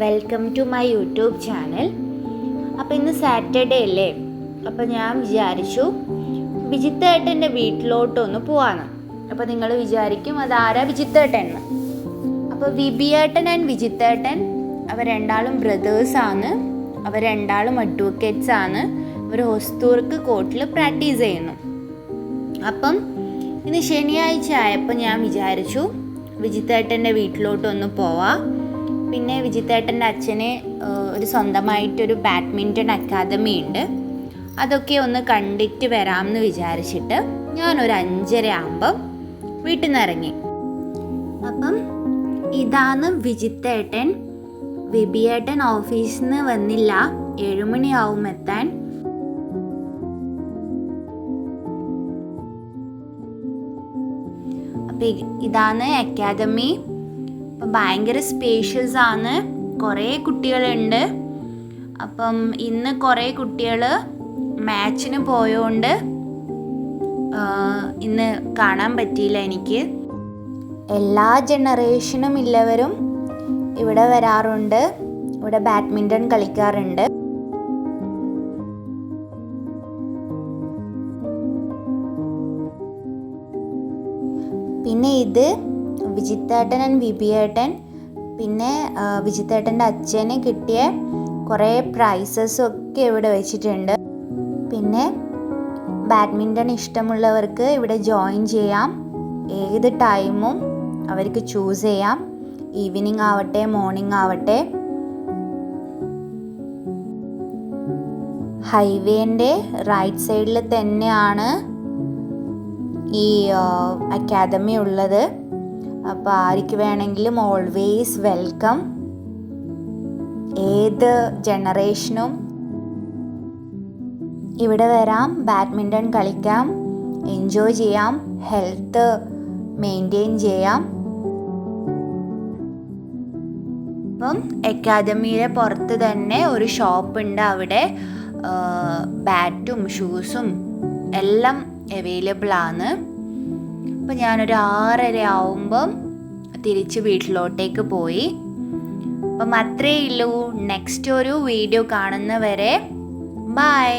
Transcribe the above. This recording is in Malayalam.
Welcome to my YouTube channel. അപ്പോൾ ഇന്ന് സാറ്റർഡേ അല്ലേ, അപ്പോൾ ഞാൻ വിചാരിച്ചു വിജിത്തേട്ടൻ്റെ വീട്ടിലോട്ടൊന്ന് പോവാന്ന്. അപ്പോൾ നിങ്ങൾ വിചാരിക്കും അതാരാ വിജിത്തേട്ടൻ എന്ന്. അപ്പോൾ വിബിയേട്ടൻ ആൻഡ് വിജിത്തേട്ടൻ അവർ രണ്ടാളും ബ്രദേഴ്സാണ്. അവർ രണ്ടാളും അഡ്വക്കേറ്റ്സ് ആണ്. അവർ ഹൊസ്തൂർക്ക് കോർട്ടിൽ പ്രാക്ടീസ് ചെയ്യുന്നു. അപ്പം ഇന്ന് ശനിയാഴ്ച ആയപ്പോൾ ഞാൻ വിചാരിച്ചു വിജിത്തേട്ടൻ്റെ വീട്ടിലോട്ടൊന്ന് പോവാം. പിന്നെ വിജിത്തേട്ടൻ്റെ അച്ഛന് ഒരു സ്വന്തമായിട്ടൊരു ബാഡ്മിൻ്റൺ അക്കാദമി ഉണ്ട്, അതൊക്കെ ഒന്ന് കണ്ടിട്ട് വരാമെന്ന് വിചാരിച്ചിട്ട് ഞാനൊരു 5:30 ആകുമ്പം വീട്ടിൽ നിന്ന് ഇറങ്ങി. അപ്പം ഇതാണ് വിജിത്തേട്ടൻ. വിബിയേട്ടൻ ഓഫീസിൽ നിന്ന് വന്നില്ല, 7 മണിയാവും എത്താൻ. അപ്പം ഇതാണ് അക്കാദമി. അപ്പം ഭയങ്കര സ്പേഷ്യസ് ആണ്, കുറേ കുട്ടികളുണ്ട്. അപ്പം ഇന്ന് കുറേ കുട്ടികൾ മാച്ചിന് പോയോണ്ട് ഇന്ന് കാണാൻ പറ്റിയില്ല എനിക്ക്. എല്ലാ ജനറേഷനും ഉള്ളവരും ഇവിടെ വരാറുണ്ട്, ഇവിടെ ബാഡ്മിൻ്റൺ കളിക്കാറുണ്ട്. പിന്നെ ഇത് വിജിത്തേട്ടൻ ആൻഡ് വിബിയേട്ടൻ, പിന്നെ വിജിത്തേട്ടൻ്റെ അച്ഛന് കിട്ടിയ കുറേ പ്രൈസസും ഒക്കെ ഇവിടെ വെച്ചിട്ടുണ്ട്. പിന്നെ ബാഡ്മിൻ്റൺ ഇഷ്ടമുള്ളവർക്ക് ഇവിടെ ജോയിൻ ചെയ്യാം. ഏത് ടൈമും അവർക്ക് ചൂസ് ചെയ്യാം, ഈവനിങ് ആവട്ടെ മോർണിംഗ് ആവട്ടെ. ഹൈവേൻ്റെ റൈറ്റ് സൈഡിൽ തന്നെയാണ് ഈ അക്കാദമി ഉള്ളത്. അപ്പോൾ ആർക്ക് വേണമെങ്കിലും ഓൾവേസ് വെൽക്കം. ഏത് ജനറേഷനും ഇവിടെ വരാം, ബാഡ്മിൻ്റൺ കളിക്കാം, എൻജോയ് ചെയ്യാം, ഹെൽത്ത് മെയിൻറ്റെയിൻ ചെയ്യാം. അപ്പം അക്കാദമിയുടെ പുറത്ത് തന്നെ ഒരു ഷോപ്പുണ്ട്, അവിടെ ബാറ്റും ഷൂസും എല്ലാം അവൈലബിൾ ആണ്. അപ്പം ഞാനൊരു 6:30 ആവുമ്പം തിരിച്ച് വീട്ടിലോട്ടേക്ക് പോയി. അപ്പം അത്രയേ ഉള്ളൂ. നെക്സ്റ്റ് ഒരു വീഡിയോ കാണുന്നവരെ ബൈ.